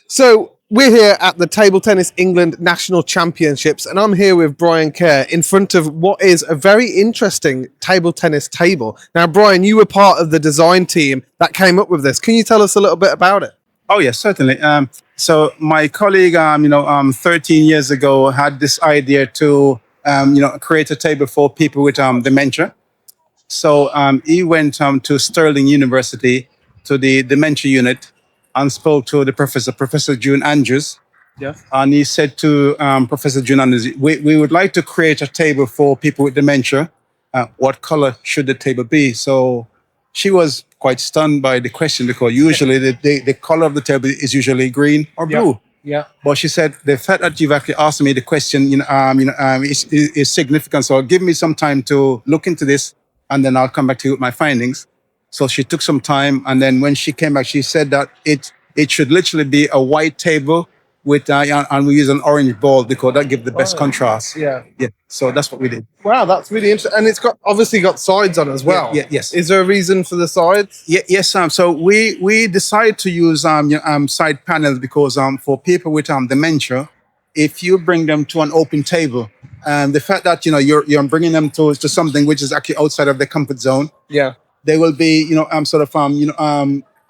So we're here at the Table Tennis England National Championships, and I'm here with Brian Kerr in front of what is a very interesting table tennis table. Now, Brian, you were part of the design team that came up with this. Can you tell us a little bit about it? Oh, yes, certainly. So my colleague, 13 years ago had this idea to, create a table for people with dementia. So he went to Stirling University to the dementia unit and spoke to the Professor June Andrews. Yeah. And he said to Professor June Andrews, we would like to create a table for people with dementia. What color should the table be? So she was quite stunned by the question because usually the color of the table is usually green or blue. Yeah. But she said the fact that you've actually asked me the question, is significant. So give me some time to look into this, and then I'll come back to you with my findings. So she took some time, and then when she came back, she said that it should literally be a white table with and we use an orange ball because that gives the best contrast. Yeah. Yeah. So that's what we did. Wow, that's really interesting. And it's obviously got sides on as well. Yes. Is there a reason for the sides? Yes, so we decided to use side panels because for people with dementia, if you bring them to an open table, the fact that you're bringing them to something which is actually outside of their comfort zone, Yeah. they will be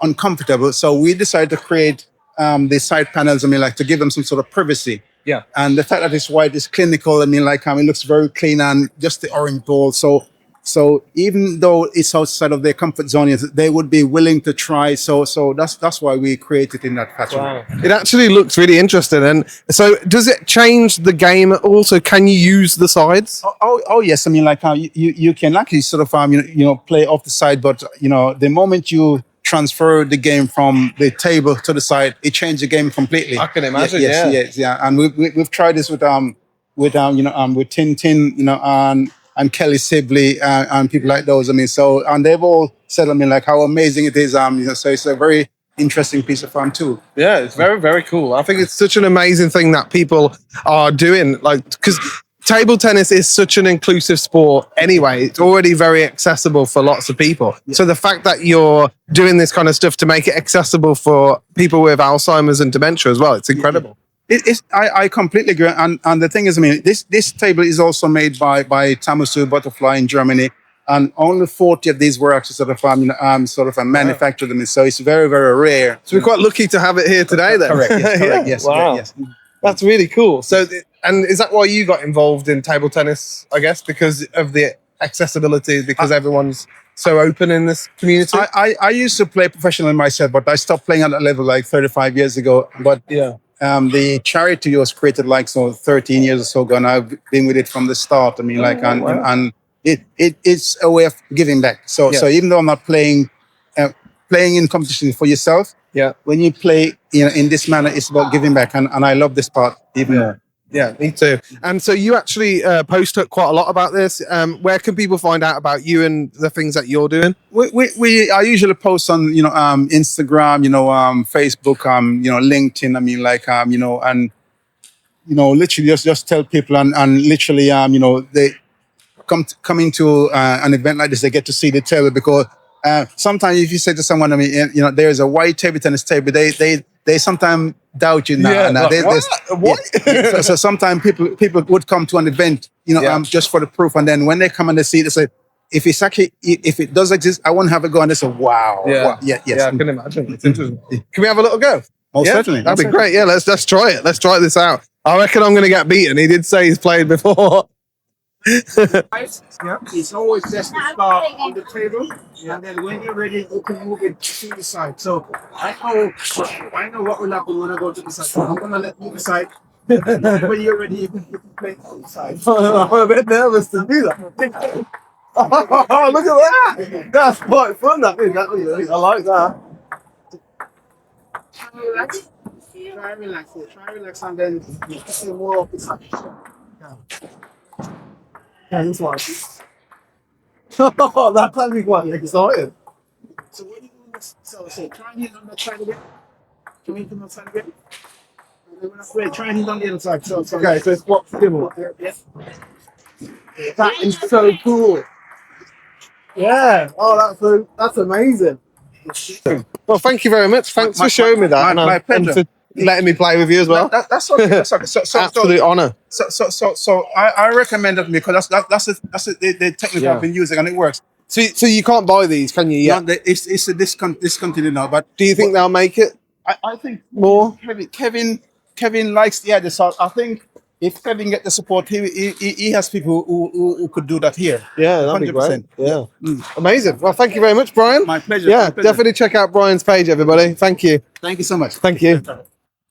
uncomfortable. So we decided to create the side panels. To give them some sort of privacy. Yeah. And the fact that it's white is clinical. It looks very clean, and just the orange ball. So even though it's outside of their comfort zone, they would be willing to try. So that's why we created in that fashion. Wow. It actually looks really interesting. And so does it change the game also? Can you use the sides? Oh yes. You can actually sort of play off the side, but the moment you transfer the game from the table to the side, it changed the game completely. I can imagine. Yes. And we've tried this with Tintin, and Kelly Sibley and people like those. And they've all said, how amazing it is. So it's a very interesting piece of fun too. Yeah, it's very, very cool. I think it's such an amazing thing that people are doing, because table tennis is such an inclusive sport anyway. It's already very accessible for lots of people. Yeah. So the fact that you're doing this kind of stuff to make it accessible for people with Alzheimer's and dementia as well, it's incredible. I completely agree. And the thing is, this table is also made by Tamusu Butterfly in Germany, and only 40 of these were actually sort of manufactured. So it's very, very rare. So we're quite lucky to have it here today then. Correct. Yes. Wow. Yes. That's really cool. So, and is that why you got involved in table tennis, I guess, because of the accessibility, because everyone's so open in this community? I used to play professionally myself, but I stopped playing at that level 35 years ago. But yeah. The charity was created 13 years or so ago, and I've been with it from the start. Wow. And it's a way of giving back. So even though I'm not playing in competition for yourself, when you play in this manner, it's about giving back, and I love this part even more. Yeah, me too. And so you actually post quite a lot about this. Where can people find out about you and the things that you're doing? I usually post on Instagram, Facebook, LinkedIn. And literally just tell people and literally they coming to an event like this, they get to see the table because sometimes if you say to someone, there's a white table tennis table, they sometimes doubt you now. What? So sometimes people would come to an event, just for the proof, and then when they come and they see it, they say, if it does exist, I want to have a go. And they say, wow. Yeah. Yes. Yeah, I can imagine. It's interesting. Can we have a little go? Most certainly. That'd be great. Yeah, let's try it. Let's try this out. I reckon I'm going to get beaten. He did say he's played before. It's always just to start on the table, and then when you're ready, you can move it to the side. So I know what will happen when I go to the side. So I'm gonna let you decide. When you're ready, you can play on the side. I'm a bit nervous to do that. Oh, look at that! That's quite fun. That is. I like that. Try relax. Try relax, and then you can more of the side. Yeah, this one. Oh, that's actually quite exciting. So what do you do next? So try and hit on that side again. Can we hit on that side again? Wait, try and hit on the other side. So Okay, so it's what's similar. Yes. That is so cool. Yeah. Oh, that's amazing. Well, thank you very much. Thanks for showing me that. My pleasure. letting me play with you as well. That's okay. That's okay. Absolute honour. So I recommend it because that's the technique Yeah. I've been using and it works. So you can't buy these, can you? Yeah. No, it's a discontinued now. But Do you think they'll make it I think more? Kevin likes the idea. So I think if Kevin get the support, he has people who could do that here. Yeah, that'd be great. 100%. Yeah. Amazing. Well, thank you very much, Brian. My pleasure. Yeah, My pleasure. definitely check out Brian's page, everybody. Thank you. Thank you so much. Thank you.